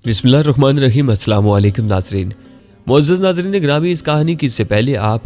बिस्मिल्लाहिर्रहमानिर्रहीम। अस्सलाम वालेकुम नाज़रीन। मुअज़्ज़ज़ नाज़रीन ग्रामी, इस कहानी की इससे पहले आप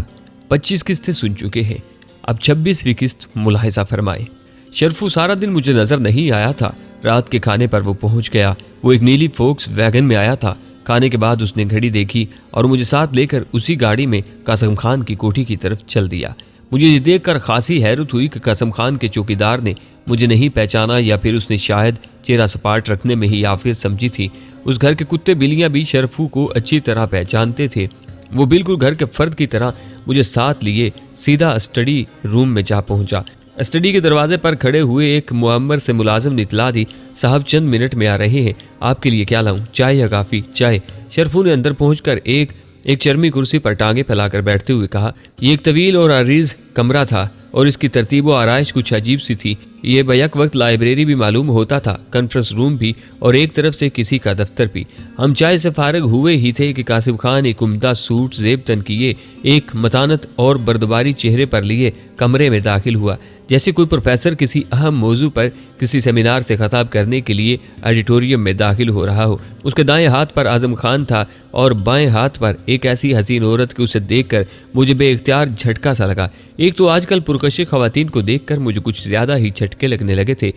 25 किस्तें सुन चुके हैं। अब 26वीं किस्त मुलाहिज़ा फरमाएं। शरफू सारा दिन मुझे नज़र नहीं आया था। रात के खाने पर वो पहुंच गया। वो एक नीली फोक्स वैगन में आया था। खाने के बाद उसने घड़ी देखी और मुझे साथ लेकर उसी गाड़ी में कासम खान की कोठी की तरफ चल दिया। मुझे ये देखकर खासी हैरत हुई कि कासम खान के चौकीदार ने मुझे नहीं पहचाना या फिर उसने शायद चेहरा सपाट रखने में ही याफियत समझी थी। उस घर के कुत्ते बिल्लियां भी शरफू को अच्छी तरह पहचानते थे। वो बिल्कुल घर के फर्द की तरह मुझे साथ लिए सीधा स्टडी रूम में जा पहुंचा। स्टडी के दरवाजे पर खड़े हुए एक मुअम्मर से मुलाजिम ने इत्तला दी, साहब चंद मिनट में आ रहे हैं, आपके लिए क्या लाऊं, चाय या काफ़ी? चाय। शरफू ने अंदर पहुंचकर एक चरमी कुर्सी पर टांगे फैलाकर बैठते हुए कहा। ये एक तवील और अरीज कमरा था और इसकी तरतीब व आराइश कुछ अजीब सी थी। ये बैक वक्त लाइब्रेरी भी मालूम होता था, कॉन्फ्रेंस रूम भी और एक तरफ से किसी का दफ्तर भी। हम चाय से फारिग हुए ही थे कि कासिम खान एक उम्दा सूट जेब तन किए, एक मतानत और बर्दबारी चेहरे पर लिए कमरे में दाखिल हुआ, जैसे कोई प्रोफेसर किसी अहम मौजू पर किसी सेमिनार से खिताब करने के लिए ऑडिटोरियम में दाखिल हो रहा हो। उसके दाएं हाथ पर आजम खान था और बाएं हाथ पर एक ऐसी हसीन औरत कि उसे देखकर मुझे बेइख्तियार झटका सा लगा। एक तो आजकल पुरकशी खवातीन को देखकर मुझे कुछ ज्यादा ही झटके लगने लगे थे।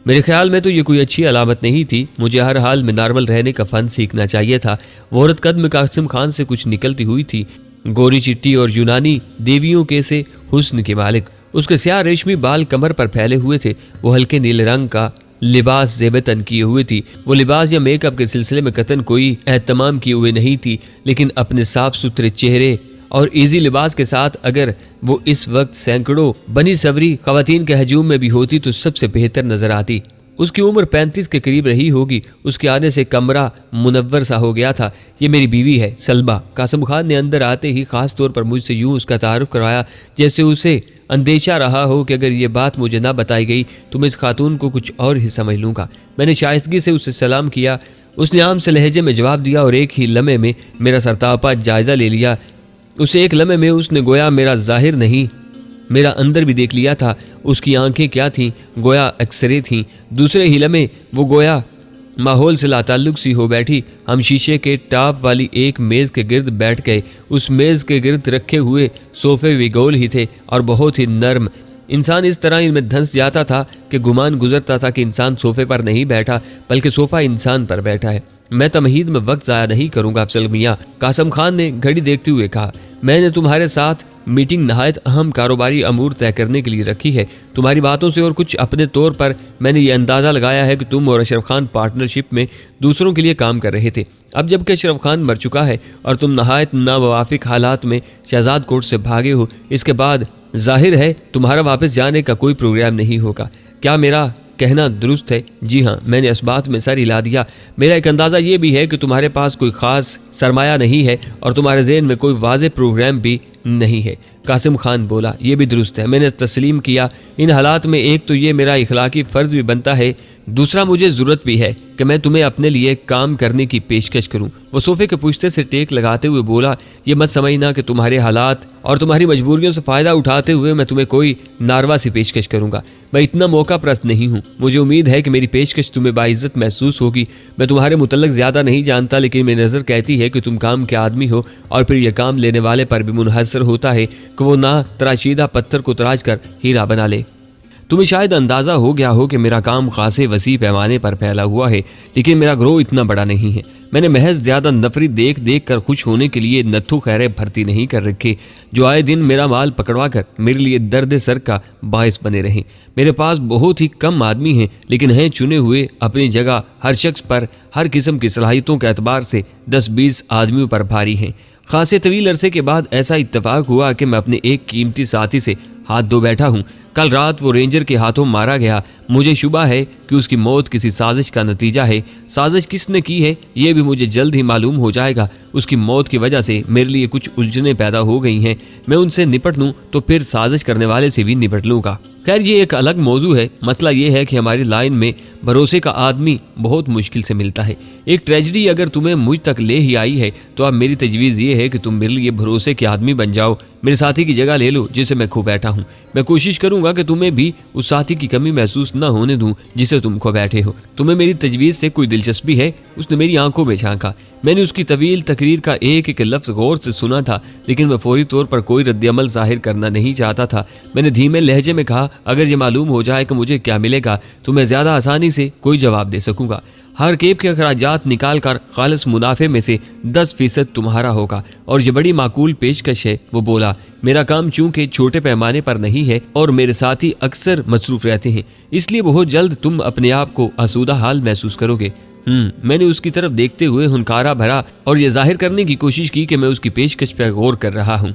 मेरे ख्याल में तो ये कोई अच्छी अलामत नहीं थी। मुझे हर हाल में नॉर्मल रहने का फन सीखना चाहिए था। वो औरत कद में कासिम खान से कुछ निकलती हुई थी, गोरी चिट्टी और यूनानी देवियों के से हुस्न के मालिक। उसके स्याह रेशमी बाल कमर पर फैले हुए थे। वो हल्के नीले रंग का लिबास ज़ेब तन किए हुए थी। वो लिबास या मेकअप के सिलसिले में कतन कोई एहतमाम किए हुए नहीं थी, लेकिन अपने साफ सुथरे चेहरे और इजी लिबास के साथ अगर वो इस वक्त सैकड़ों बनी सवरी खवातीन के हजूम में भी होती तो सबसे बेहतर नजर आती। उसकी उम्र 35 के करीब रही होगी। उसके आने से कमरा मुनव्वर सा हो गया था। ये मेरी बीवी है सलबा। कासिम खान ने अंदर आते ही खास तौर पर मुझसे यूं उसका तारुफ करवाया जैसे उसे अंदेशा रहा हो कि अगर ये बात मुझे ना बताई गई तो मैं इस खातून को कुछ और ही समझ लूँगा। मैंने शाइस्तगी से उसे सलाम किया। उसने आम से लहजे में जवाब दिया और एक ही लम्हे में मेरा सरतापा जायज़ा ले लिया। उसे एक लम्हे में उसने गोया मेरा जाहिर नहीं मेरा अंदर भी देख लिया था। उसकी आंखें क्या थीं, गोया एक्सरे थीं। दूसरे ही लम्हे वो गोया माहौल से लाताल्लुक सी हो बैठी। हम शीशे के टॉप वाली एक मेज़ के गिर्द बैठ गए। उस मेज़ के गिर्द रखे हुए सोफे भी गोल ही थे और बहुत ही नर्म। इंसान इस तरह इनमें धंस जाता था कि गुमान गुजरता था कि इंसान सोफे पर नहीं बैठा बल्कि सोफा इंसान पर बैठा है। मैं तमहीद में वक्त ज़ाया नहीं करूँगा अफजल मियाँ, कासिम खान ने घड़ी देखते हुए कहा। मैंने तुम्हारे साथ मीटिंग नहायत अहम कारोबारी अमूर तय करने के लिए रखी है। तुम्हारी बातों से और कुछ अपने तौर पर मैंने ये अंदाज़ा लगाया है कि तुम और अशरफ खान पार्टनरशिप में दूसरों के लिए काम कर रहे थे। अब जबकि अशरफ खान मर चुका है और तुम नहायत नामुवाफिक हालात में शहजाद कोर्ट से भागे हो, इसके बाद जाहिर है तुम्हारा वापस जाने का कोई प्रोग्राम नहीं होगा। क्या मेरा कहना दुरुस्त है? जी हाँ, मैंने इस बात में सर हिला दिया। मेरा एक अंदाज़ा ये भी है कि तुम्हारे पास कोई ख़ास सरमाया नहीं है और तुम्हारे ज़हन में कोई वाज़ेह प्रोग्राम भी नहीं है। कासिम खान बोला, ये भी दुरुस्त है। मैंने तस्लीम किया। इन हालात में एक तो ये मेरा इखलाकी फ़र्ज़ भी बनता है, दूसरा मुझे ज़रूरत भी है कि मैं तुम्हें अपने लिए काम करने की पेशकश करूं। वो सोफे के पुश्ते से टेक लगाते हुए बोला, ये मत समझना कि तुम्हारे हालात और तुम्हारी मजबूरियों से फ़ायदा उठाते हुए मैं तुम्हें कोई नारवा सी पेशकश करूंगा। मैं इतना मौका परस्त नहीं हूँ। मुझे उम्मीद है कि मेरी पेशकश तुम्हें बाइज़्ज़त महसूस होगी। मैं तुम्हारे मुतल्लिक़ ज़्यादा नहीं जानता, लेकिन मेरी नज़र कहती है कि तुम काम के आदमी हो और फिर यह काम लेने वाले पर भी मुनहसर होता है कि वो ना तराशीदा पत्थर को तराश कर हीरा बना ले। तुम्हें शायद अंदाज़ा हो गया हो कि मेरा काम खासे वसी पैमाने पर फैला हुआ है, लेकिन मेरा ग्रोह इतना बड़ा नहीं है। मैंने महज ज़्यादा नफरी देख देख कर खुश होने के लिए नत्थु खैरे भर्ती नहीं कर रखे जो आए दिन मेरा माल पकड़वा कर मेरे लिए दर्द सर का बायस बने रहें। मेरे पास बहुत ही कम आदमी हैं, लेकिन हैं चुने हुए अपनी जगह। हर शख्स पर हर किस्म की सलाहियतों के एतबार से 10-20 आदमियों पर भारी हैं। खासे तवील अरसे के बाद ऐसा इत्तेफाक हुआ कि मैं अपने एक कीमती साथी से हाथ धो बैठा हूँ। कल रात वो रेंजर के हाथों मारा गया। मुझे शुबा है कि उसकी मौत किसी साजिश का नतीजा है। साजिश किसने की है ये भी मुझे जल्द ही मालूम हो जाएगा। उसकी मौत की वजह से मेरे लिए कुछ उलझनें पैदा हो गई हैं। मैं उनसे निपट लूँ तो फिर साजिश करने वाले से भी निपट लूँगा। खैर ये एक अलग मौजू है। मसला ये है कि हमारी लाइन में भरोसे का आदमी बहुत मुश्किल से मिलता है। एक ट्रेजेडी अगर तुम्हें मुझ तक ले ही आई है तो अब मेरी तजवीज़ ये है कि तुम मेरे लिए भरोसे के आदमी बन जाओ। मेरे साथी की जगह ले लो जिसे मैं खो बैठा हूँ। मैं कोशिश करूंगा कि तुम्हें भी उस साथी की कमी महसूस न होने दूं जिसे तुम खो बैठे हो। तुम्हें मेरी तजवीज़ से कोई दिलचस्पी है? उसने मेरी आंखों में झांका। मैंने उसकी तवील तकरीर का एक एक लफ्ज़ गौर से सुना था, लेकिन मैं फौरी तौर पर कोई रद्दअमल ज़ाहिर करना नहीं चाहता था। मैंने धीमे लहजे में कहा, अगर ये मालूम हो जाए कि मुझे क्या मिलेगा तो मैं ज़्यादा आसानी से कोई जवाब दे सकूंगा। हर केब के अखराजात निकाल कर खालिस मुनाफे में से 10% तुम्हारा होगा और ये बड़ी माकूल पेशकश है। वो बोला, मेरा काम चूंकि छोटे पैमाने पर नहीं है और मेरे साथी अक्सर मसरूफ रहते हैं, इसलिए बहुत जल्द तुम अपने आप को आसूदा हाल महसूस करोगे। मैंने उसकी तरफ देखते हुए हुनकारा भरा और ये जाहिर करने की कोशिश की कि मैं उसकी पेशकश पर गौर कर रहा हूँ।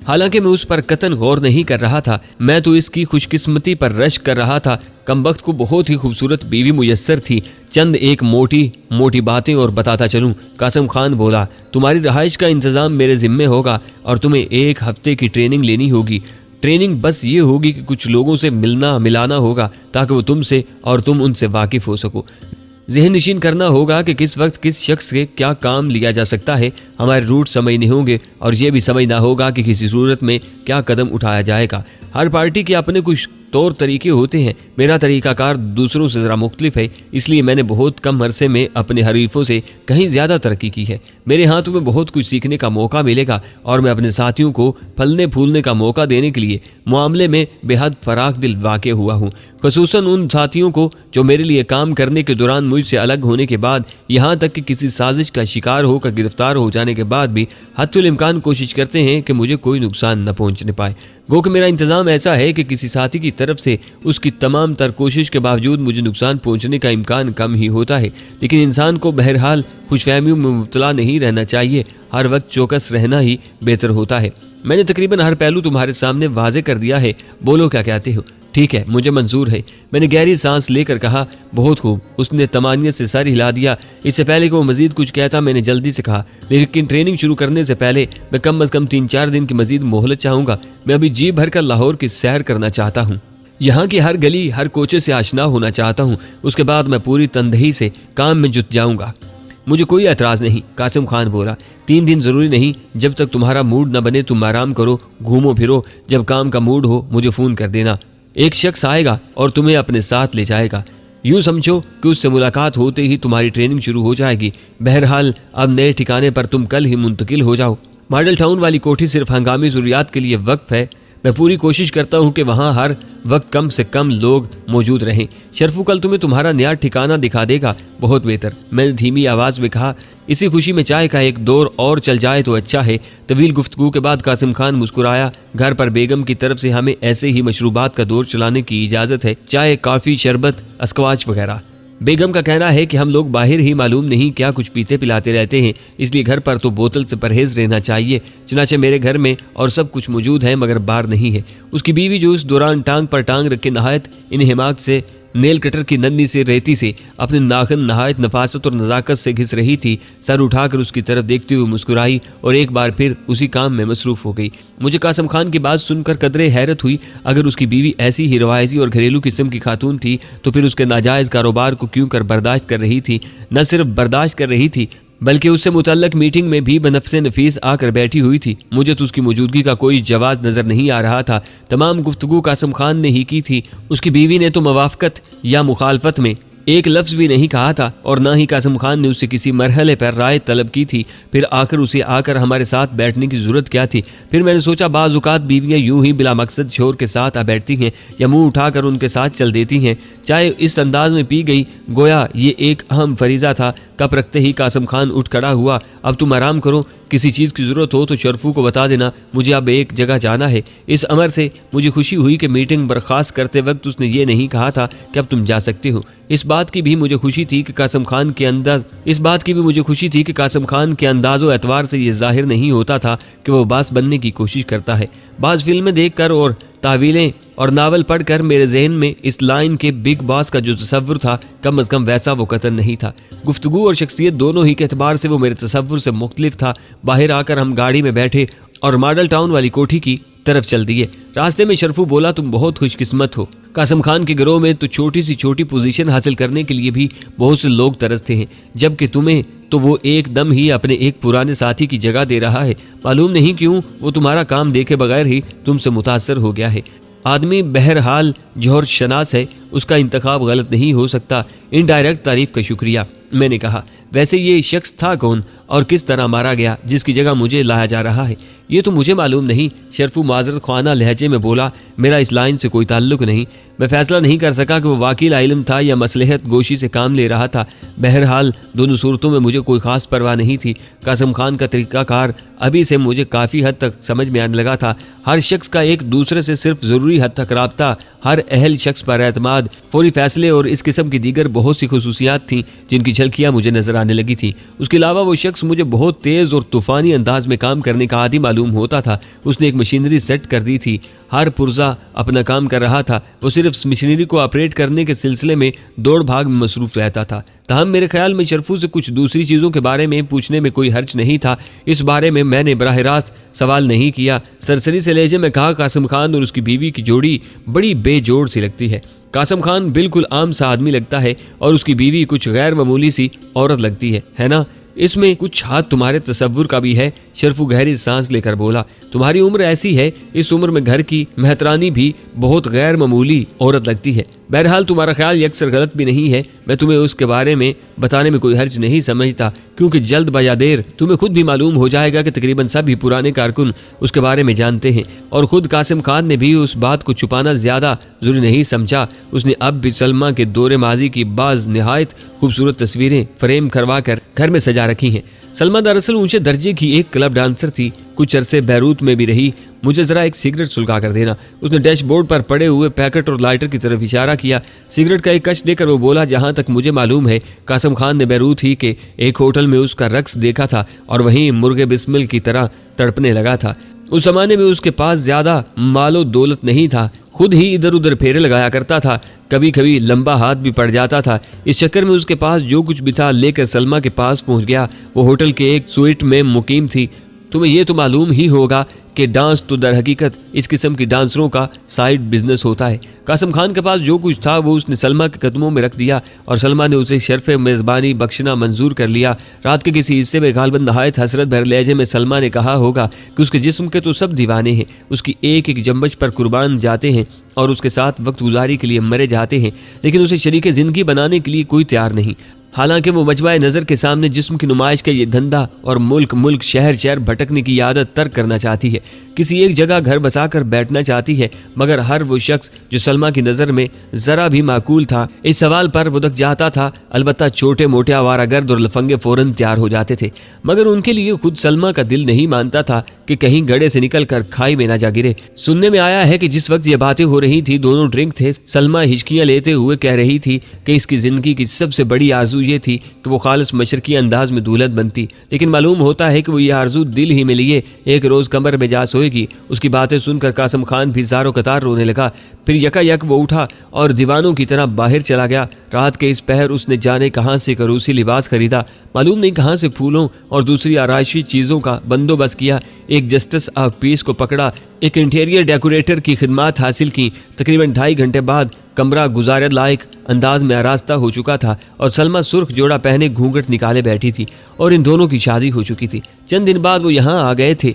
हालांकि मैं उस पर कतन गौर नहीं कर रहा था, मैं तो इसकी खुशकिस्मती पर रश्क कर रहा था। कमबख्त को बहुत ही खूबसूरत बीवी मुयस्सर थी। चंद एक मोटी बातें और बताता चलूं। कासिम खान बोला, तुम्हारी रहाइश का इंतज़ाम मेरे ज़िम्मे होगा और तुम्हें 1 हफ्ते की ट्रेनिंग लेनी होगी। ट्रेनिंग बस ये होगी कि कुछ लोगों से मिलना मिलाना होगा ताकि वो तुमसे और तुम उनसे वाकिफ़ हो सको। ज़हन नशीन करना होगा कि किस वक्त किस शख्स से क्या काम लिया जा सकता है। हमारे रूट समझने होंगे और ये भी समझना होगा कि किसी सूरत में क्या कदम उठाया जाएगा। हर पार्टी के अपने कुछ तौर तरीके होते हैं। मेरा तरीक़ाकार दूसरों से ज़रा मुख्तलिफ है, इसलिए मैंने बहुत कम अरसे में अपने हरीफों से कहीं ज़्यादा तरक्की की है। मेरे हाथों में बहुत कुछ सीखने का मौका मिलेगा और मैं अपने साथियों को फलने फूलने का मौका देने के लिए मामले में बेहद फराख दिल वाक़ हुआ हूँ, ख़ुसूसन उन साथियों को जो मेरे लिए काम करने के दौरान मुझसे अलग होने के बाद, यहाँ तक कि किसी साजिश का शिकार होकर गिरफ्तार हो जाने के बाद भी हत्तुल इम्कान कोशिश करते हैं कि मुझे कोई नुकसान न पहुँचने पाए। गो कि मेरा इंतज़ाम ऐसा है कि किसी साथी की तरफ से उसकी तमाम तर कोशिश के बावजूद मुझे नुकसान पहुंचने का इम्कान कम ही होता है। लेकिन इंसान को बहरहाल खुशफहमियों में मुब्तला नहीं रहना चाहिए, हर वक्त चौकस रहना ही बेहतर होता है। मैंने तकरीबन हर पहलू तुम्हारे सामने वाजे कर दिया है, बोलो क्या कहते हो? ठीक है, मुझे मंजूर है। मैंने गहरी सांस लेकर कहा, बहुत खूब। उसने तमानियत से सर हिला दिया। इससे पहले कि वो मजीद कुछ कहता, मैंने जल्दी से कहा, लेकिन ट्रेनिंग शुरू करने से पहले मैं कम अज़ कम 3-4 दिन की मजीद मोहलत चाहूँगा। मैं अभी जी भर कर लाहौर की सैर करना चाहता हूँ, यहाँ की हर गली हर कोचे से आशना होना चाहता हूँ। उसके बाद मैं पूरी तनदही से काम में जुट जाऊँगा। मुझे कोई एतराज़ नहीं, कासिम खान बोला। 3 दिन ज़रूरी नहीं, जब तक तुम्हारा मूड न बने तुम आराम करो, घूमो फिरो। जब काम का मूड हो मुझे फ़ोन कर देना। एक शख्स आएगा और तुम्हें अपने साथ ले जाएगा। यूँ समझो कि उससे मुलाकात होते ही तुम्हारी ट्रेनिंग शुरू हो जाएगी। बहरहाल अब नए ठिकाने पर तुम कल ही मुंतकिल हो जाओ। मॉडल टाउन वाली कोठी सिर्फ हंगामी ज़रूरियात के लिए वक्फ है। मैं पूरी कोशिश करता हूँ कि वहाँ हर वक्त कम से कम लोग मौजूद रहें। शरफू कल तुम्हें तुम्हारा नया ठिकाना दिखा देगा। बहुत बेहतर, मैंने धीमी आवाज़ में कहा। इसी खुशी में चाय का एक दौर और चल जाए तो अच्छा है। तवील गुफ्तगू के बाद कासिम खान मुस्कुराया। घर पर बेगम की तरफ से हमें ऐसे ही मशरूबात का दौर चलाने की इजाज़त है, चाय, कॉफ़ी, शरबत, अस्क्वाच वगैरह। बेगम का कहना है कि हम लोग बाहर ही मालूम नहीं क्या कुछ पीते पिलाते रहते हैं, इसलिए घर पर तो बोतल से परहेज रहना चाहिए। चुनाचे मेरे घर में और सब कुछ मौजूद है मगर बाहर नहीं है। उसकी बीवी जो उस दौरान टांग पर टांग रख के नहायत इन्हिमाक से नेल कटर की नन्ही से रेती से अपने नाखून नहायत नफासत और नज़ाकत से घिस रही थी। सर उठाकर उसकी तरफ देखते हुए मुस्कुराई और एक बार फिर उसी काम में मसरूफ़ हो गई। मुझे कासिम खान की बात सुनकर कदरे हैरत हुई। अगर उसकी बीवी ऐसी ही रवायती और घरेलू किस्म की खातून थी तो फिर उसके नाजायज़ कारोबार को क्यों कर बर्दाश्त कर रही थी। न सिर्फ बर्दाश्त कर रही थी बल्कि उससे मुतल्लक मीटिंग में भी बनफ़से नफीस आकर बैठी हुई थी। मुझे तो उसकी मौजूदगी का कोई जवाब नज़र नहीं आ रहा था। तमाम गुफ्तगू कासिम खान ने ही की थी। उसकी बीवी ने तो मवाफ़क़त या मुखालफत में एक लफ्ज़ भी नहीं कहा था और ना ही कासिम खान ने उससे किसी मरहले पर राय तलब की थी। फिर आकर उसे आकर हमारे साथ बैठने की ज़रूरत क्या थी। फिर मैंने सोचा बाज़ औक़ात बीवियाँ यूं ही बिला मकसद शोर के साथ आ बैठती हैं या मुंह उठाकर उनके साथ चल देती हैं। चाहे इस अंदाज में पी गई गोया ये एक अहम फरीज़ा था। कप रखते ही कासिम खान उठ खड़ा हुआ। अब तुम आराम करो, किसी चीज़ की ज़रूरत हो तो शरफू को बता देना, मुझे अब एक जगह जाना है। इस अमर से मुझे खुशी हुई कि मीटिंग बर्खास्त करते वक्त उसने ये नहीं कहा था कि अब तुम जा सकते हो। इस बात की भी मुझे खुशी थी कि कासिम खान के अंदाज़ो एतवार से ये जाहिर नहीं होता था कि वो बास बनने की कोशिश करता है। बाज़ फिल्में देखकर और तावीलें और नावल पढ़कर मेरे जहन में इस लाइन के बिग बॉस का जो तसव्वुर था कम अज़ कम वैसा वो कतन नहीं था। गुफ्तगू और शख्सियत दोनों ही के एतबार से वो मेरे तसव्वुर से मुख्तलिफ था। बाहर आकर हम गाड़ी में बैठे और मॉडल टाउन वाली कोठी की तरफ चल दिए। रास्ते में शरफू बोला, तुम बहुत खुशकिस्मत हो। कासिम खान के गिरोह में तो छोटी सी छोटी पोजीशन हासिल करने के लिए भी बहुत से लोग तरसते हैं, जबकि तुम्हें तो वो एकदम ही अपने एक पुराने साथी की जगह दे रहा है। मालूम नहीं क्यों वो तुम्हारा काम देखे बगैर ही तुमसे मुतासर हो गया है। आदमी बहरहाल जौहर शनास है, उसका इंतखाब गलत नहीं हो सकता। इनडायरेक्ट तारीफ का शुक्रिया। मैंने कहा, वैसे ये शख्स था कौन और किस तरह मारा गया जिसकी जगह मुझे लाया जा रहा है? ये तो मुझे मालूम नहीं। शरफू माजरत ख्वाना लहजे में बोला, मेरा इस लाइन से कोई ताल्लुक नहीं। मैं फैसला नहीं कर सका कि वो वाकिल इल्म था या मसलहत गोशी से काम ले रहा था। बहरहाल दोनों सूरतों में मुझे कोई खास परवाह नहीं थी। कासिम खान का तरीकाकार अभी से मुझे काफ़ी हद तक समझ में आने लगा था। हर शख्स का एक दूसरे से सिर्फ ज़रूरी हद तक राब्ता, हर अहल शख्स पर एतमाद, फौरी फैसले और इस किस्म की दीगर बहुत सी खुसूसियात थीं जिनकी झलकियाँ मुझे नजर आने लगी थी। उसके अलावा वो शख्स मुझे बहुत तेज़ और तूफ़ानी अंदाज में काम करने का आदी मालूम होता था। उसने एक मशीनरी सेट कर दी थी, हर पुर्जा अपना काम कर रहा था। वो सिर्फ मशीनरी को ऑपरेट करने के सिलसिले में दौड़ भाग में मसरूफ रहता था। तहम मेरे ख्याल में शरफू से कुछ दूसरी चीज़ों के बारे में पूछने में कोई हर्ज नहीं था। इस बारे में मैंने बराह रास्त सवाल नहीं किया। सरसरी से लहजे में कहा, कासिम खान और उसकी बीवी की जोड़ी बड़ी बेजोड़ सी लगती है। कासिम खान बिल्कुल आम सा आदमी लगता है और उसकी बीवी कुछ गैर मामूली सी औरत लगती है ना? इसमें कुछ हाथ तुम्हारे तसव्वुर का भी है। शरफू गहरी सांस लेकर बोला, तुम्हारी उम्र ऐसी है, इस उम्र में घर की मेहतरानी भी बहुत गैर मामूली औरत लगती है। बहरहाल तुम्हारा ख्याल यकसर गलत भी नहीं है। मैं तुम्हें उसके बारे में बताने में कोई हर्ज नहीं समझता, क्योंकि जल्द बया देर तुम्हें खुद भी मालूम हो जाएगा कि तकरीबन सभी पुराने कारकुन उसके बारे में जानते हैं। और खुद कासिम खान ने भी उस बात को छुपाना ज्यादा जरूरी नहीं समझा। उसने अब भी सलमा के दौरे माजी की बाज निहायत खूबसूरत तस्वीरें फ्रेम करवा कर घर में सजा रखी हैं। सलमा दरअसल ऊंचे दर्जे की एक क्लब डांसर थी, कुछ अरसे बैरूत में भी रही। मुझे जरा एक सिगरेट सुलगा कर देना। उसने डैशबोर्ड पर पड़े हुए पैकेट और लाइटर की तरफ इशारा किया। सिगरेट का एक कश देकर वो बोला, जहां तक मुझे मालूम है कासिम खान ने बैरूत ही के एक होटल में उसका रक्स देखा था और वहीं मुर्गे बिस्मिल की तरह तड़पने लगा था। उस जमाने में उसके पास ज्यादा मालो दौलत नहीं था, खुद ही इधर उधर फेरे लगाया करता था, कभी कभी लंबा हाथ भी पड़ जाता था। इस चक्कर में उसके पास जो कुछ भी था लेकर सलमा के पास पहुंच गया। वो होटल के एक स्वीट में मुकीम थी। तुम्हें ये तो मालूम ही होगा कि डांस तो दर हकीकत इस किस्म की डांसरों का साइड बिजनेस होता है। कासिम खान के पास जो कुछ था वो उसने सलमा के कदमों में रख दिया और सलमा ने उसे शर्फ मेज़बानी बख्शना मंजूर कर लिया। रात के किसी हिस्से में गालबन नहायत हसरत भर लहजे में सलमा ने कहा होगा कि उसके जिस्म के तो सब दीवाने हैं, उसकी एक एक जम्बच पर कुर्बान जाते हैं और उसके साथ वक्त गुजारी के लिए मरे जाते हैं, लेकिन उसे शरीक ज़िंदगी बनाने के लिए कोई तैयार नहीं। हालांकि वो मजमाए नज़र के सामने जिस्म की नुमाइश का ये धंधा और मुल्क शहर शहर भटकने की आदत तर्क करना चाहती है। किसी एक जगह घर बसाकर बैठना चाहती है, मगर हर वो शख्स जो सलमा की नज़र में ज़रा भी माकूल था इस सवाल पर बुदक जाता था। अलबत्ता छोटे मोटे आवारागर्द और लफंगे फौरन तैयार हो जाते थे, मगर उनके लिए खुद सलमा का दिल नहीं मानता था कि कहीं गड़े से निकल कर खाई में ना जा गिरे। सुनने में आया है कि जिस वक्त ये बातें हो रही थी दोनों ड्रिंक थे। सलमा हिचकियां लेते हुए कह रही थी कि इसकी जिंदगी की सबसे बड़ी आरजू ये थी कि वो खालिस मशरकी अंदाज में दूल्हन बनती, लेकिन मालूम होता है कि वो ये आरजू दिल ही में लिए एक रोज कमर में जा सोएगी। उसकी बातें सुनकर कासिम खान भी ज़ारो कतार रोने लगा। फिर यकायक वो उठा और दीवानों की तरह बाहर चला गया। रात के इस पहर उसने जाने कहाँ से करूसी लिबास खरीदा, मालूम नहीं कहाँ से फूलों और दूसरी आराइशी चीज़ों का बंदोबस्त किया। एक जस्टिस ऑफ पीस को पकड़ा, एक इंटीरियर डेकोरेटर की खिदमात हासिल की। तकरीबन 2.5 घंटे बाद कमरा गुजारे लायक अंदाज में आरास्ता हो चुका था और सलमा सुर्ख जोड़ा पहने घूंघट निकाले बैठी थी और इन दोनों की शादी हो चुकी थी। चंद दिन बाद वो यहाँ आ गए थे।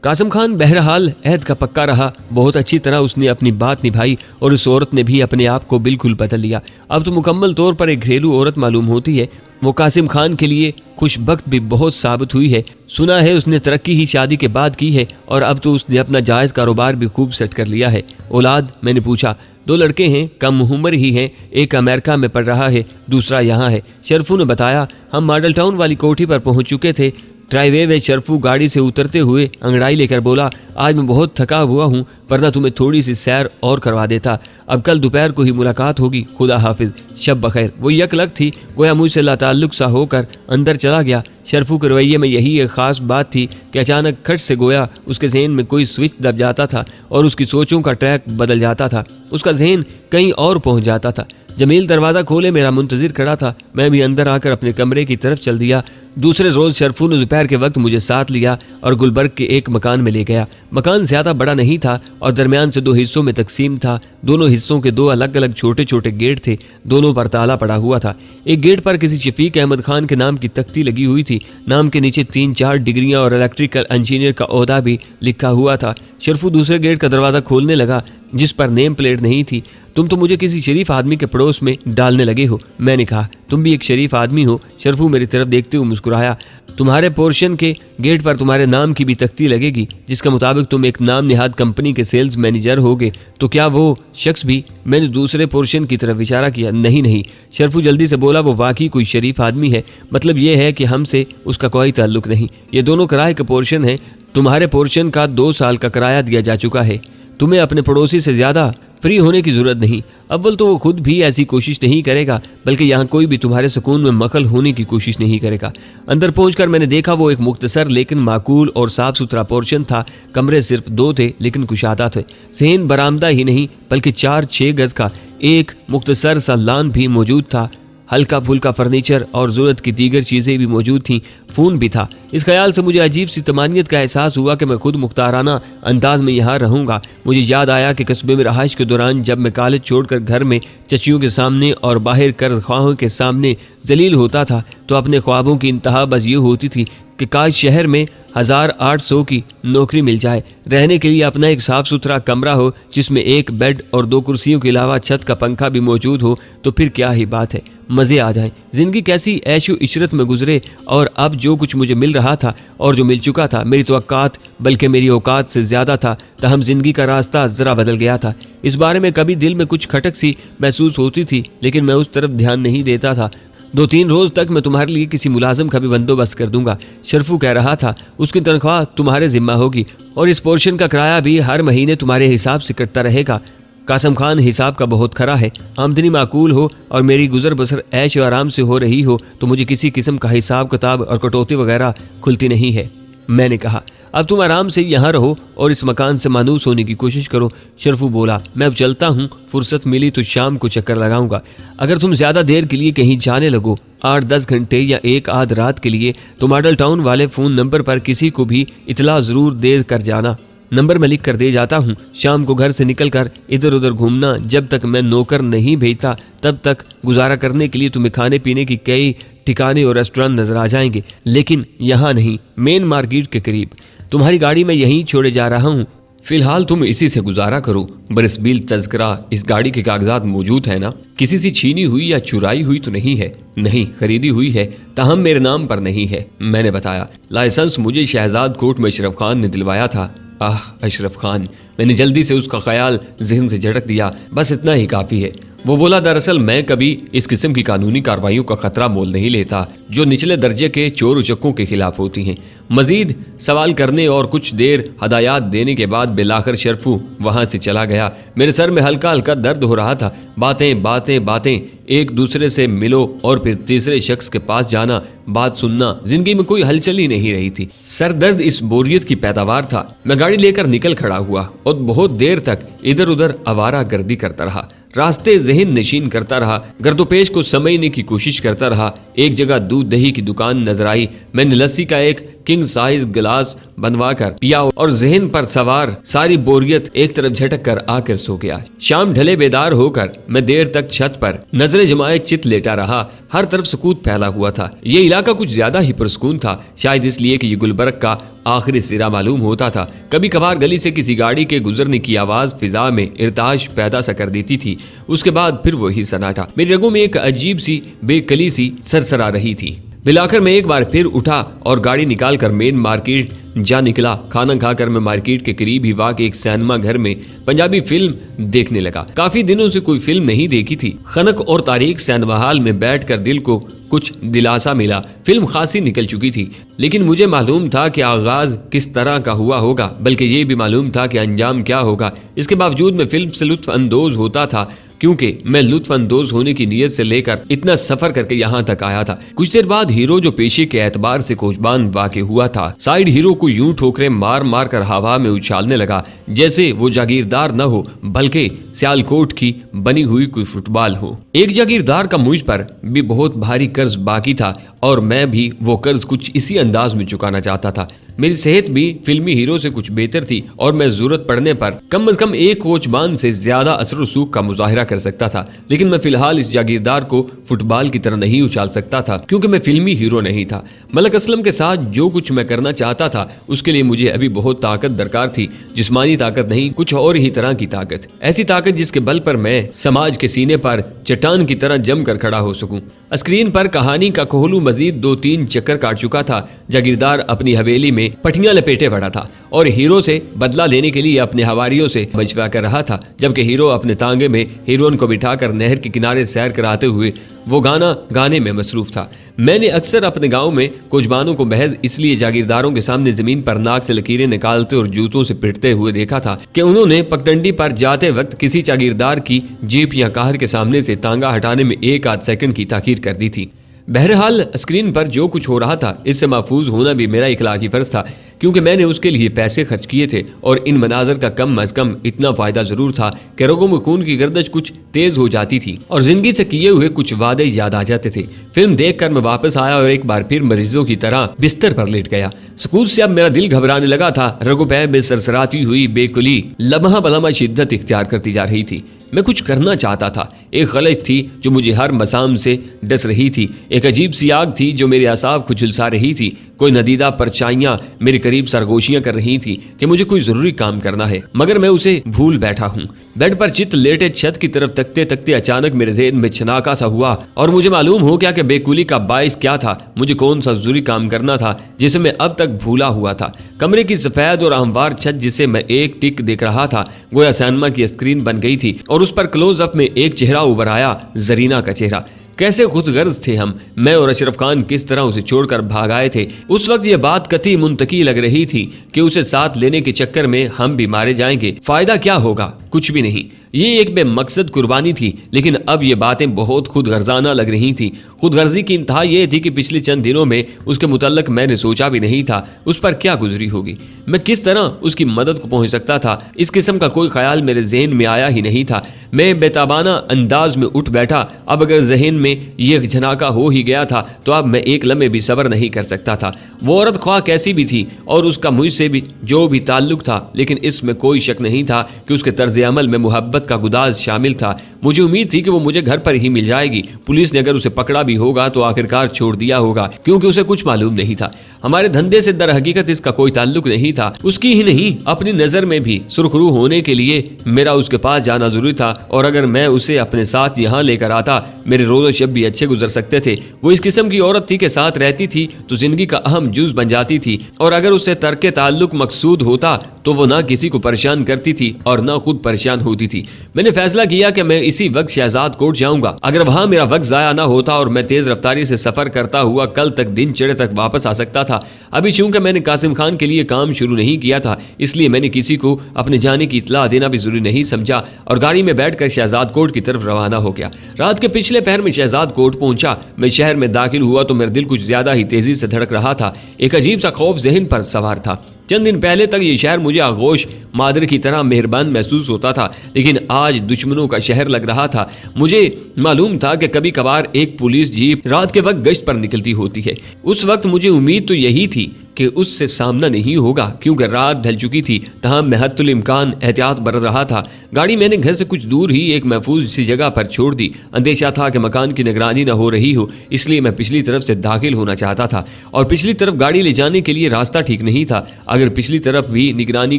कासिम खान बहरहाल अहद का पक्का रहा। बहुत अच्छी तरह उसने अपनी बात निभाई और उस औरत ने भी अपने आप को बिल्कुल बदल लिया। अब तो मुकम्मल तौर पर एक घरेलू औरत मालूम होती है। वो कासिम खान के लिए खुशबख्त भी बहुत साबित हुई है। सुना है उसने तरक्की ही शादी के बाद की है और अब तो उसने अपना जायज़ कारोबार भी खूब सेट कर लिया है। औलाद? मैंने पूछा। 2 लड़के हैं, कम उम्र ही हैं, एक अमेरिका में पढ़ रहा है, दूसरा यहाँ है। शरफू ने बताया। हम मॉडल टाउन वाली कोठी पर पहुंच चुके थे। ड्राइवे में शरफू गाड़ी से उतरते हुए अंगड़ाई लेकर बोला, आज मैं बहुत थका हुआ हूँ, वरना तुम्हें थोड़ी सी सैर और करवा देता। अब कल दोपहर को ही मुलाकात होगी, खुदा हाफिज। शब बखैर। वो यकलक थी, गोया मुझसे लाताल्लुक सा होकर अंदर चला गया। शरफू के रवैये में यही एक ख़ास बात थी कि अचानक खट से गोया उसके जहन में कोई स्विच दब जाता था और उसकी सोचों का ट्रैक बदल जाता था। उसका जहन कहीं और पहुंच जाता था। जमील दरवाज़ा खोले मेरा मुंतज़िर खड़ा था। मैं भी अंदर आकर अपने कमरे की तरफ चल दिया। दूसरे रोज़ शरफू ने दोपहर के वक्त मुझे साथ लिया और गुलबर्ग के एक मकान में ले गया। मकान ज़्यादा बड़ा नहीं था और दरमियान से 2 हिस्सों में तकसीम था। दोनों हिस्सों के 2 अलग अलग छोटे छोटे गेट थे। दोनों पर ताला पड़ा हुआ था। एक गेट पर किसी शफीक अहमद खान के नाम की तख्ती लगी हुई थी। नाम के नीचे 3-4 डिग्रियां और इलेक्ट्रिकल इंजीनियर का ओहदा भी लिखा हुआ था। शरफू दूसरे गेट का दरवाज़ा खोलने लगा जिस पर नेम प्लेट नहीं थी। तुम तो मुझे किसी शरीफ आदमी के पड़ोस में डालने लगे हो, मैंने कहा। तुम भी एक शरीफ आदमी हो। शरफू मेरी तरफ देखते हुए मुस्कुराया। तुम्हारे पोर्शन के गेट पर तुम्हारे नाम की भी तख्ती लगेगी जिसके मुताबिक तुम एक नाम निहाद कंपनी के सेल्स मैनेजर होगे। तो क्या वो शख्स भी? मैंने दूसरे पोर्शन की तरफ इशारा किया। नहीं नहीं, शरफू जल्दी से बोला, वो वाकई कोई शरीफ आदमी है। मतलब ये है कि हमसे उसका कोई ताल्लुक नहीं। ये दोनों किराए के पोर्शन है। तुम्हारे पोर्शन का 2 साल का किराया दिया जा चुका है। तुम्हें अपने पड़ोसी से ज़्यादा फ्री होने की ज़रूरत नहीं। अव्वल तो वो खुद भी ऐसी कोशिश नहीं करेगा, बल्कि यहाँ कोई भी तुम्हारे सुकून में मखल होने की कोशिश नहीं करेगा। अंदर पहुंचकर मैंने देखा वो एक मुख्तसर लेकिन माकूल और साफ़ सुथरा पोर्शन था। कमरे सिर्फ 2 थे लेकिन कुशादा थे। सहन बरामदा ही नहीं बल्कि 4-6 गज़ का एक मुख्तसर सा लान भी मौजूद था। हल्का फुल्का फर्नीचर और ज़रूरत की दीगर चीज़ें भी मौजूद थीं। फ़ोन भी था। इस ख्याल से मुझे अजीब सी तमानियत का एहसास हुआ कि मैं खुद मुख्ताराना अंदाज में यहाँ रहूँगा। मुझे याद आया कि कस्बे में रहाइश के दौरान जब मैं कॉलेज छोड़कर घर में चचियों के सामने और बाहर कर्ज ख्वाहों के सामने जलील होता था तो अपने ख्वाबों की इंतहा बस ये होती थी कि काश शहर में 1800 की नौकरी मिल जाए, रहने के लिए अपना एक साफ़ सुथरा कमरा हो जिसमें एक बेड और 2 कुर्सियों के अलावा छत का पंखा भी मौजूद हो। तो फिर क्या ही बात है, मज़े आ जाएं। ज़िंदगी कैसी ऐशो इशरत में गुजरे। और अब जो कुछ मुझे मिल रहा था और जो मिल चुका था मेरी तवक्कात बल्कि मेरी औकात से ज़्यादा था। तहम ज़िंदगी का रास्ता ज़रा बदल गया था। इस बारे में कभी दिल में कुछ खटक सी महसूस होती थी लेकिन मैं उस तरफ ध्यान नहीं देता था। 2-3 रोज़ तक मैं तुम्हारे लिए किसी मुलाजिम का भी बंदोबस्त कर दूंगा, शरफू कह रहा था। उसकी तनख्वाह तुम्हारे जिम्मा होगी और इस पोर्शन का किराया भी हर महीने तुम्हारे हिसाब से कटता रहेगा। कासम खान हिसाब का बहुत खरा है। आमदनी माकूल हो और मेरी गुजर बसर ऐश और आराम से हो रही हो तो मुझे किसी किस्म का हिसाब किताब और कटौती वगैरह खुलती नहीं है। मैंने कहा, अब तुम आराम से यहाँ रहो और इस मकान से मानूस होने की कोशिश करो। शरफू बोला, मैं अब चलता हूँ, फुर्सत मिली तो शाम को चक्कर लगाऊंगा। अगर तुम ज़्यादा देर के लिए कहीं जाने लगो, 8-10 घंटे या 1 आध रात के लिए, तो मॉडल टाउन वाले फ़ोन नंबर पर किसी को भी इतला ज़रूर दे कर जाना। नंबर मैं लिख कर दे जाता हूँ। शाम को घर से निकल कर इधर उधर घूमना। जब तक मैं नौकर नहीं भेजता तब तक गुजारा करने के लिए तुम्हें खाने पीने की कई ठिकाने और रेस्टोरेंट नजर आ जाएंगे, लेकिन यहाँ नहीं, मेन मार्केट के करीब। तुम्हारी गाड़ी मैं यहीं छोड़े जा रहा हूँ। फिलहाल तुम इसी से गुजारा करो। बरसबील तज़किरा इस गाड़ी के कागजात मौजूद है ना? किसी से छीनी हुई या चुराई हुई तो नहीं है? नहीं, खरीदी हुई है, ताहम मेरे नाम पर नहीं है। मैंने बताया, लाइसेंस मुझे शहजाद कोट में अशरफ खान ने दिलवाया था। आह, अशरफ खान। मैंने जल्दी से उसका ख्याल जहन से झटक दिया। बस इतना ही काफ़ी है। वो बोला, दरअसल मैं कभी इस किस्म की कानूनी कार्रवाइयों का खतरा मोल नहीं लेता जो निचले दर्जे के चोर उचक्कों के खिलाफ होती हैं। मजीद सवाल करने और कुछ देर हदायत देने के बाद बिलाखिर शरफू वहां से चला गया। मेरे सर में हल्का हल्का दर्द हो रहा था। बातें बातें बातें, एक दूसरे से मिलो और फिर तीसरे शख्स के पास जाना, बात सुनना, जिंदगी में कोई हलचल ही नहीं रही थी। सर दर्द इस बोरियत की पैदावार था। मैं गाड़ी लेकर निकल खड़ा हुआ और बहुत देर तक इधर उधर आवारा गर्दी करता रहा। रास्ते जहन नशीन करता रहा, गर्दोपेश को समझने की कोशिश करता रहा। एक जगह दूध दही की दुकान नजर आई। मैंने लस्सी का एक किंग साइज गिलास बनवा कर पिया और जहन पर सवार सारी बोरियत एक तरफ झटक कर आकर सो गया। शाम ढले बेदार होकर मैं देर तक छत पर नजरें जमाए चित लेटा रहा। हर तरफ सुकूत फैला हुआ था। ये इलाका कुछ ज्यादा ही पुरसकून था, शायद इसलिए कि ये गुलबर्ग का आखिरी सिरा मालूम होता था। कभी कभार गली से किसी गाड़ी के गुजरने की आवाज फिजा में इर्ताश पैदा सा कर देती थी। उसके बाद फिर वही सन्नाटा। मेरी रगों में एक अजीब सी बेकली सी सरसरा रही थी। बिलाकर मैं एक बार फिर उठा और गाड़ी निकाल कर मेन मार्केट जा निकला। खाना खाकर मैं मार्केट के करीब ही वाक़ एक सिनेमा घर में पंजाबी फिल्म देखने लगा। काफी दिनों से कोई फिल्म नहीं देखी थी। खनक और तारीख सिनेमा हॉल में बैठकर दिल को कुछ दिलासा मिला। फिल्म खासी निकल चुकी थी, लेकिन मुझे मालूम था कि आगाज किस तरह का हुआ होगा, बल्कि ये भी मालूम था कि अंजाम क्या होगा। इसके बावजूद मैं फिल्म से लुत्फ अंदोज होता था क्योंकि मैं लुत्फ अंदोज होने की नीयत से लेकर इतना सफर करके यहाँ तक आया था। कुछ देर बाद हीरो जो पेशे के एतबार से कोचबान वाक़ हुआ था, साइड हीरो को यूं ठोकरें मार मार कर हवा में उछालने लगा जैसे वो जागीरदार न हो बल्कि सियालकोट की बनी हुई कोई फुटबॉल हो। एक जागीरदार का मुझ पर भी बहुत भारी कर्ज बाकी था और मैं भी वो कर्ज कुछ इसी अंदाज में चुकाना चाहता था। मेरी सेहत भी फिल्मी हीरो से कुछ बेहतर थी और मैं जरूरत पड़ने पर कम से कम एक कोचबान से ज्यादा असर और सूख का मुजाहिरा कर सकता था। लेकिन मैं फिलहाल इस जागीरदार को फुटबॉल की तरह नहीं उछाल सकता था क्योंकि मैं फिल्मी हीरो नहीं था। मलक असलम के साथ जो कुछ मैं करना चाहता था उसके लिए मुझे अभी बहुत ताकत दरकार थी, जिस्मानी ताकत नहीं, कुछ और ही तरह की ताकत, ऐसी ताकत जिसके बल पर मैं समाज के सीने पर चट्टान की तरह जम कर खड़ा हो सकूं। स्क्रीन पर कहानी का कोहलू मजीद 2-3 चक्कर काट चुका था। जागीरदार अपनी हवेली में पटियां लपेटे पड़ा था और हीरो से बदला लेने के लिए अपने हवारियों से बचवा कर रहा था, जबकि हीरो अपने तांगे में हीरोइन को बिठाकर नहर के किनारे सैर कराते हुए वो गाना गाने में मसरूफ था। मैंने अक्सर अपने गांव में कोचबानों को महज इसलिए जागीरदारों के सामने जमीन पर नाक से लकीरें निकालते और जूतों से पिटते हुए देखा था कि उन्होंने पगडंडी पर जाते वक्त किसी जागीरदार की जीप या कार के सामने से तांगा हटाने में 1-8 सेकंड की ताखीर कर दी थी। बहरहाल स्क्रीन पर जो कुछ हो रहा था इससे महफूज होना भी मेरा इखलाकी फर्ज था, क्योंकि मैंने उसके लिए पैसे खर्च किए थे और इन मनाजर का कम अज कम इतना फायदा जरूर था कि रगों में खून की गर्दश कुछ तेज हो जाती थी और जिंदगी से किए हुए कुछ वादे याद आ जाते थे। फिल्म देखकर मैं वापस आया और एक बार फिर मरीजों की तरह बिस्तर पर लेट गया। सुकून से अब मेरा दिल घबराने लगा था। रगो पैर में सरसराती हुई बेकुली लम्हा बलमा शिद्दत इख्तियार करती जा रही थी। मैं कुछ करना चाहता था। एक खलज थी जो मुझे हर मसाम से डस रही थी। एक अजीब सी आग थी जो मेरे असाब को झुलसा रही थी। कोई नदीदा परछाइयां मेरे करीब सरगोशियां कर रही थी कि मुझे कोई जरूरी काम करना है, मगर मैं उसे भूल बैठा हूँ। बेड पर चित लेटे छत की तरफ तकते तकते अचानक मेरे ज़हन में छनाका सा हुआ और मुझे मालूम हो गया कि बेकुली का बाइस क्या था। मुझे कौन सा जरूरी काम करना था जिसे मैं अब तक भूला हुआ था। कमरे की सफेद और हमवार छत जिसे मैं एक टिक देख रहा था गोया सिनेमा की स्क्रीन बन गई थी और उस पर क्लोज अप में एक चेहरा उभर आया, जरीना का चेहरा। कैसे खुदगर्ज थे हम। मैं और अशरफ खान किस तरह उसे छोड़कर भाग आए थे। उस वक्त ये बात कतई मुंतकी लग रही थी कि उसे साथ लेने के चक्कर में हम भी मारे जाएंगे। फायदा क्या होगा? कुछ भी नहीं। ये एक बेमकसद कुर्बानी थी, लेकिन अब ये बातें बहुत खुदगर्जाना लग रही थी। खुदगर्जी की इंतहा ये थी कि पिछले चंद दिनों में उसके मुतल्लक मैंने सोचा भी नहीं था उस पर क्या गुजरी होगी, मैं किस तरह उसकी मदद को पहुंच सकता था। इस किस्म का कोई ख्याल मेरे जहन में आया ही नहीं था। मैं बेताबाना अंदाज में उठ बैठा। अब अगर जहन में यह झनाका हो ही गया था तो अब मैं एक लम्हे भी सब्र नहीं कर सकता था। वो औरत ख्वाह कैसी भी थी और उसका मुझसे भी जो भी ताल्लुक था, लेकिन इसमें कोई शक नहीं था कि उसके तर्ज अमल में मोहब्बत का गुदाज शामिल था। मुझे उम्मीद थी कि वो मुझे घर पर ही मिल जाएगी। पुलिस ने अगर उसे पकड़ा भी होगा तो आखिरकार छोड़ दिया होगा, क्योंकि उसे कुछ मालूम नहीं था। हमारे धंधे से दर हकीकत इसका कोई ताल्लुक नहीं था। उसकी ही नहीं, अपनी नजर में भी सुरखरू होने के लिए मेरा उसके पास जाना जरूरी था, और अगर मैं उसे अपने साथ यहाँ लेकर आता मेरे रोज़ शब भी अच्छे गुजर सकते थे। वो इस किस्म की औरत थी कि साथ रहती थी तो जिंदगी का अहम जुज बन जाती थी, और अगर उससे तर्क ताल्लुक मकसूद होता तो वो ना किसी को परेशान करती थी और ना खुद परेशान होती थी। मैंने फैसला किया कि मैं इसी वक्त शहजाद कोट जाऊंगा। अगर वहां मेरा वक्त जाया ना होता और मैं तेज रफ्तारी से सफर करता हुआ कल तक दिन चढ़े तक वापस आ सकता था। अभी चूंकि मैंने कासिम खान के लिए काम शुरू नहीं किया था, इसलिए मैंने किसी को अपने जाने की इत्तला देना भी जरूरी नहीं समझा और गाड़ी में बैठकर शहजाद कोट की तरफ रवाना हो गया। रात के पिछले पहर में शहजाद कोट पहुंचा। मैं शहर में दाखिल हुआ तो मेरा दिल कुछ ज्यादा ही तेजी से धड़क रहा था। एक अजीब सा खौफ जहन पर सवार था। चंद दिन पहले तक ये शहर मुझे आगोश मादर की तरह मेहरबान महसूस होता था, लेकिन आज दुश्मनों का शहर लग रहा था। मुझे मालूम था कि कभी कभार एक पुलिस जीप रात के वक्त गश्त पर निकलती होती है। उस वक्त मुझे उम्मीद तो यही थी कि उससे सामना नहीं होगा, क्योंकि रात ढल चुकी थी। तमाम मैं हद्दुल इम्कान एहतियात बरत रहा था। गाड़ी मैंने घर से कुछ दूर ही एक महफूज सी जगह पर छोड़ दी। अंदेशा था कि मकान की निगरानी न हो रही हो, इसलिए मैं पिछली तरफ से दाखिल होना चाहता था, और पिछली तरफ गाड़ी ले जाने के लिए रास्ता ठीक नहीं था। अगर पिछली तरफ भी निगरानी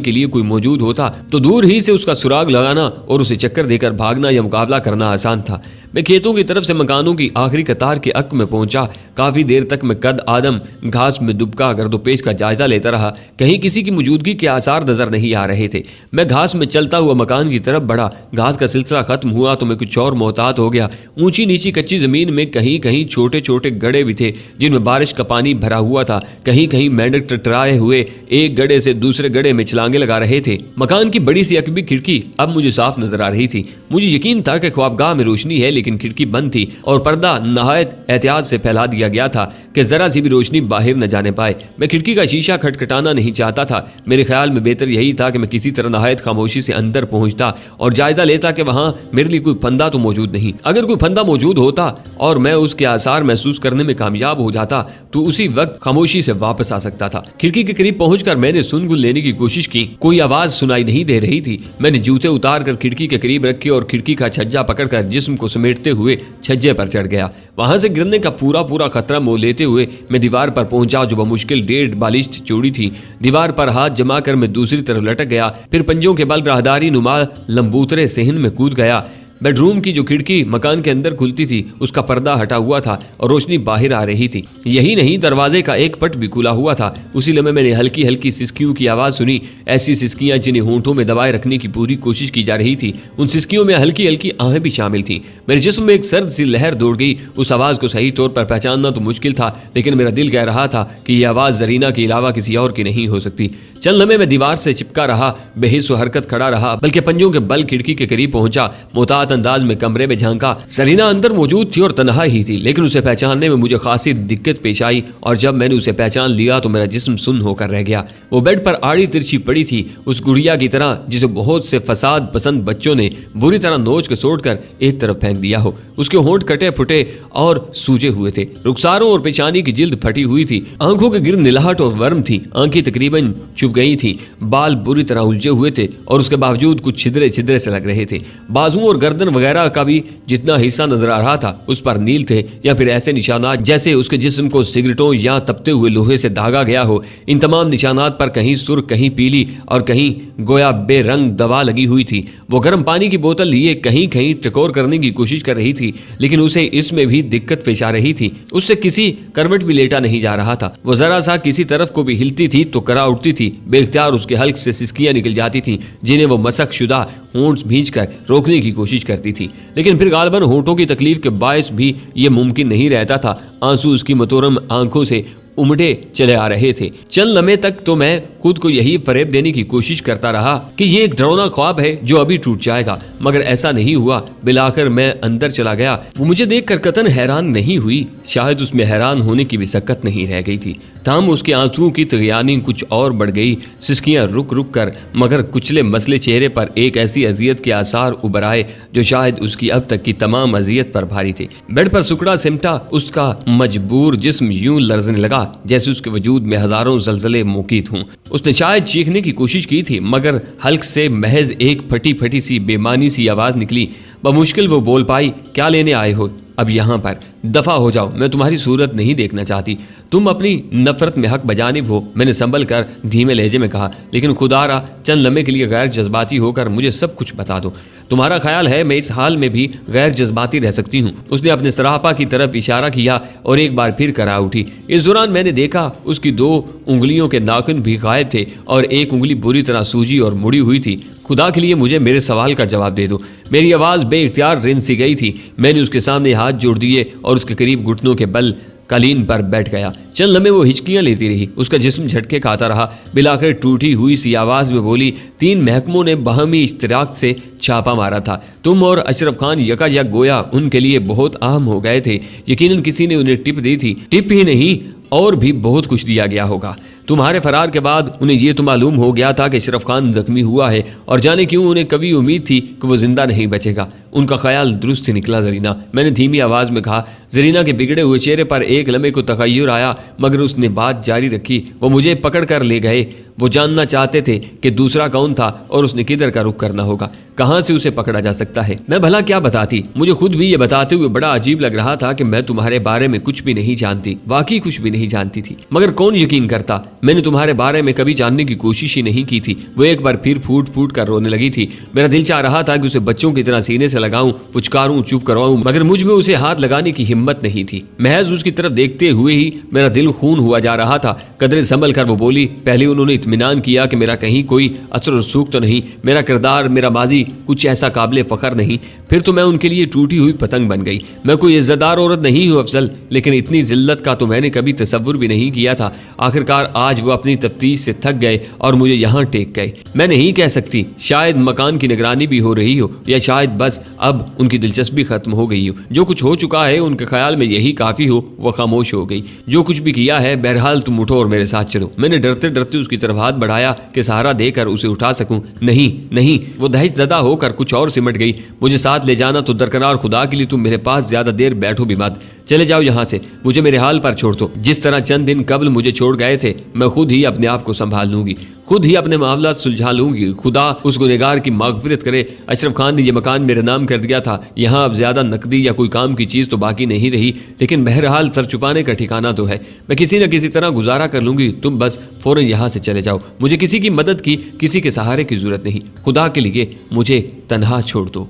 के लिए कोई मौजूद होता तो दूर ही से उसका सुराग लगाना और उसे चक्कर देकर भागना या मुकाबला करना आसान था। मैं खेतों की तरफ से मकानों की आखिरी कतार के अक में पहुंचा। काफी देर तक मैं कद आदम घास में दुबका गर्दोपेश का जायजा लेता रहा। कहीं किसी की मौजूदगी के आसार नजर नहीं आ रहे थे। मैं घास में चलता हुआ मकान की तरफ बढ़ा। घास का सिलसिला खत्म हुआ तो मैं कुछ और मोहतात हो गया। ऊंची नीची कच्ची जमीन में कहीं कहीं छोटे छोटे गड्ढे भी थे जिनमें बारिश का पानी भरा हुआ था। कहीं कहीं मेंढक टकराए हुए एक गड्ढे से दूसरे गड्ढे में छलांगे लगा रहे थे। मकान की बड़ी सी अकबी खिड़की अब मुझे साफ नजर आ रही थी। मुझे यकीन था कि ख्वाबगाह में रोशनी है, लेकिन खिड़की बंद थी और पर्दा नहायत एहतियात से फैला दिया गया था कि जरा सी भी रोशनी बाहर न जाने पाए। मैं खिड़की का शीशा खटखटाना नहीं चाहता था। मेरे ख्याल में बेहतर यही था कि मैं किसी तरह नहायत खामोशी से अंदर पहुंचता और जायजा लेता कि वहां मेरे लिए कोई फंदा तो मौजूद नहीं। अगर कोई फंदा मौजूद होता और मैं उसके आसार महसूस करने में कामयाब हो जाता तो उसी वक्त खामोशी से वापस आ सकता था। खिड़की के करीब पहुंचकर मैंने सुनगुन लेने की कोशिश की। कोई आवाज सुनाई नहीं दे रही थी। मैंने जूते उतार कर खिड़की के करीब रखे और खिड़की का छज्जा पकड़कर जिस्म को समेटते हुए छज्जे पर चढ़ गया। वहां से गिरने का पूरा पूरा खतरा मोल लेते हुए मैं दीवार पर पहुंचा जो बमुश्किल 1.5 बालिश चौड़ी थी। दीवार पर हाथ जमा कर मैं दूसरी तरफ लटक गया। फिर पंजों के बल राहदारी नुमा लंबूतरे सेहन में कूद गया। बेडरूम की जो खिड़की मकान के अंदर खुलती थी उसका पर्दा हटा हुआ था और रोशनी बाहर आ रही थी। यही नहीं, दरवाजे का एक पट भी खुला हुआ था। उसी लम्हे मैंने हल्की हल्की सिसकियों की आवाज सुनी। ऐसी सिसकियां जिन्हें होंठों में दबाए रखने की पूरी कोशिश की जा रही थी। उन सिसकियों में हल्की हल्की आहें भी शामिल थी। मेरे जिस्म में एक सर्द सी लहर दौड़ गई। उस आवाज को सही तौर पर पहचानना तो मुश्किल था, लेकिन मेरा दिल कह रहा था कि यह आवाज जरीना के अलावा किसी और की नहीं हो सकती। चंद लम्हे मैं दीवार से चिपका रहा, बेहिस हरकत खड़ा रहा, बल्कि पंजों के बल खिड़की के करीब पहुंचा। मोहतात अंदाज में कमरे में झांका। जरीना अंदर मौजूद थी और तन्हा ही थी, लेकिन उसे पहचानने में मुझे खासी दिक्कत पेश आई और जब मैंने उसे पहचान लिया तो मेरा जिस्म सुन्न होकर रह गया। वो बेड पर आड़ी तिरछी पड़ी थी, उस गुड़िया की तरह जिसे बहुत से फसाद पसंद बच्चों ने बुरी तरह नोच के सोड़ कर एक तरफ फेंक दिया हो। उसके होंठ कटे फुटे और सूजे हुए थे। रुखसारों और पेशानी की जिल्द फटी हुई थी। आंखों के गिर्द निलाहट और वर्म थी। आंखें तकरीबन चुप गई थी। बाल बुरी तरह उलझे हुए थे और उसके बावजूद कुछ छिद्रे छिद्रे से लग रहे थे। बाजुओं और गर्दन वगैरह का भी जितना हिस्सा नजर आ रहा था उस पर नील थे या फिर ऐसे निशानात जैसे उसके जिस्म को सिगरेटों या तपते हुए लोहे से दागा गया हो। इन तमाम निशानात पर कहीं सुर्ख, कहीं पीली और कहीं गोया बेरंग दवा लगी हुई थी। वो गर्म पानी की बोतल लिए कहीं कहीं टकोर करने की कोशिश कर रही थी, लेकिन उसे इसमें भी दिक्कत पेश आ रही थी। उससे किसी करवट भी लेटा नहीं जा रहा था। वो जरा सा किसी तरफ को भी हिलती थी तो करा उठती थी। बेख्तियार उसके हल्क से सिसकियां निकल जाती थी जिन्हें वो मसक शुदा होंठ भींच कर रोकने की कोशिश करती थी, लेकिन फिर गालबन होंठों की तकलीफ के बायस भी ये मुमकिन नहीं रहता था। आंसू उसकी मतोरम आंखों से उमड़े चले आ रहे थे। चंद लम्हे तक तो मैं खुद को यही फरेब देने की कोशिश करता रहा कि ये एक डरावना ख्वाब है जो अभी टूट जाएगा, मगर ऐसा नहीं हुआ। बिलाकर मैं अंदर चला गया। वो मुझे देखकर कतन हैरान नहीं हुई, शायद उसमें हैरान होने की भी सकत नहीं रह गई थी। ताम उसके आंसुओं की तगयानी कुछ और बढ़ गई। सिसकियां रुक रुक कर मगर कुचले मसले चेहरे पर एक ऐसी अजियत के आसार उभर आए जो शायद उसकी अब तक की तमाम अजियत पर भारी थे। बेड पर सुकड़ा सिमटा उसका मजबूर जिस्म यूं लर्जने लगा जैसे उसके वजूद में हजारों जलजले मुकीत हों। उसने शायद चीखने की कोशिश की थी, मगर हल्क से महज एक फटी फटी सी बेमानी सी आवाज निकली। बमुश्किल वो बोल पाई, क्या लेने आए हो अब यहाँ पर? दफा हो जाओ, मैं तुम्हारी सूरत नहीं देखना चाहती। तुम अपनी नफरत में हक बजानिब हो, मैंने संभल कर धीमे लहजे में कहा, लेकिन खुदारा चंद लम्हे के लिए गैर जज्बाती होकर मुझे सब कुछ बता दो। तुम्हारा ख्याल है मैं इस हाल में भी गैर जज्बाती रह सकती हूँ? उसने अपने सरापा की तरफ इशारा किया और एक बार फिर करा उठी। इस दौरान मैंने देखा उसकी 2 उंगलियों के नाखून भी गायब थे और एक उंगली बुरी तरह सूजी और मुड़ी हुई थी। खुदा के लिए मुझे मेरे सवाल का जवाब दे दो। मेरी आवाज़ बेइख्तियार रिन सी गई थी। मैंने उसके सामने हाथ जोड़ दिए और उसके करीब घुटनों के बल कालीन पर बैठ गया। चंद लम्हे वो हिचकियां लेती रही। उसका जिस्म झटके खाता रहा। बिलाकर टूटी हुई सी आवाज में बोली, 3 महकमों ने बाहमी इश्तिराक से छापा मारा था। तुम और अशरफ खान यकायक गोया उनके लिए बहुत अहम हो गए थे। यकीनन किसी ने उन्हें टिप दी थी। टिप ही नहीं, और भी बहुत कुछ दिया गया होगा। तुम्हारे फरार के बाद उन्हें यह तो मालूम हो गया था कि अशरफ खान जख्मी हुआ है, और जाने क्यों उन्हें कभी उम्मीद थी कि वो जिंदा नहीं बचेगा। उनका ख्याल दुरुस्त निकला जरीना, मैंने धीमी आवाज में कहा। जरीना के बिगड़े हुए चेहरे पर एक लम्हे को तखय्युर आया, मगर उसने बात जारी रखी। वो मुझे पकड़ कर ले गए। وہ جاننا چاہتے تھے کہ دوسرا کون تھا اور اس نے کدھر کا رخ کرنا ہوگا، کہاں سے اسے پکڑا جا سکتا ہے۔ میں بھلا کیا بتاتی، مجھے خود بھی یہ بتاتے ہوئے بڑا عجیب لگ رہا تھا کہ میں تمہارے بارے میں کچھ بھی نہیں جانتی، واقعی کچھ بھی نہیں جانتی تھی، مگر کون یقین کرتا، میں نے تمہارے بارے میں کبھی جاننے کی کوشش ہی نہیں کی تھی۔ وہ ایک بار پھر پھوٹ پھوٹ کر رونے لگی تھی۔ میرا دل چاہ رہا تھا کہ اسے بچوں کی طرح سینے سے لگاؤں، پچکاروں، چپ کرواؤں، مگر مجھ میں اسے ہاتھ لگانے کی ہمت نہیں تھی۔ محض اس کی طرف دیکھتے ہوئے ہی میرا دل خون ہوا جا رہا تھا۔ قدرے سنبھل کر وہ بولی، پہلے انہوں نے اطمینان کیا کہ میرا کہیں کوئی اثر و رسوخ تو نہیں، میرا کردار، میرا ماضی کچھ ایسا قابل فخر نہیں، پھر تو میں ان کے لیے ٹوٹی ہوئی پتنگ بن گئی۔ میں کوئی عزت دار عورت نہیں ہوں افضل، لیکن اتنی ذلت کا تو میں نے کبھی تصور بھی نہیں کیا تھا۔ آخرکار آج وہ اپنی تفتیش سے تھک گئے اور مجھے یہاں ٹیک گئے۔ میں نہیں کہہ سکتی، شاید مکان کی نگرانی بھی ہو رہی ہو، یا شاید بس اب ان کی دلچسپی ختم ہو گئی ہو۔ جو کچھ ہو چکا ہے ان کے خیال میں یہی کافی ہو، وہ خاموش ہو گئی۔ جو کچھ بھی کیا ہے بہرحال تم اٹھو اور میرے ساتھ چلو۔ میں نے ڈرتے ڈرتے اس کی طرف ہاتھ بڑھایا کہ سہارا دے کر اسے اٹھا سکوں۔ نہیں نہیں، وہ دہشت زدہ ہو کر کچھ اور سمٹ گئی۔ مجھے ساتھ لے جانا تو درکنار، خدا کے لیے تم میرے پاس زیادہ دیر بیٹھو بھی مت، چلے جاؤ یہاں سے، مجھے میرے حال پر چھوڑ دو۔ جس طرح چند دن قبل مجھے چھوڑ گئے تھے، میں خود ہی اپنے آپ کو سنبھال لوں گی، خود ہی اپنے معاملات سلجھا لوں گی۔ خدا اس گنہگار کی مغفرت کرے۔ اشرف خان نے یہ مکان میرے نام کر دیا تھا، یہاں اب زیادہ نقدی یا کوئی کام کی چیز تو باقی نہیں رہی، لیکن بہرحال سر چھپانے کا ٹھکانہ تو ہے۔ میں کسی نہ کسی طرح گزارا کر لوں گی، تم بس فوراً یہاں سے چلے جاؤ۔ مجھے کسی کی مدد کی، کسی کے سہارے کی ضرورت نہیں، خدا کے لیے مجھے تنہا چھوڑ دو۔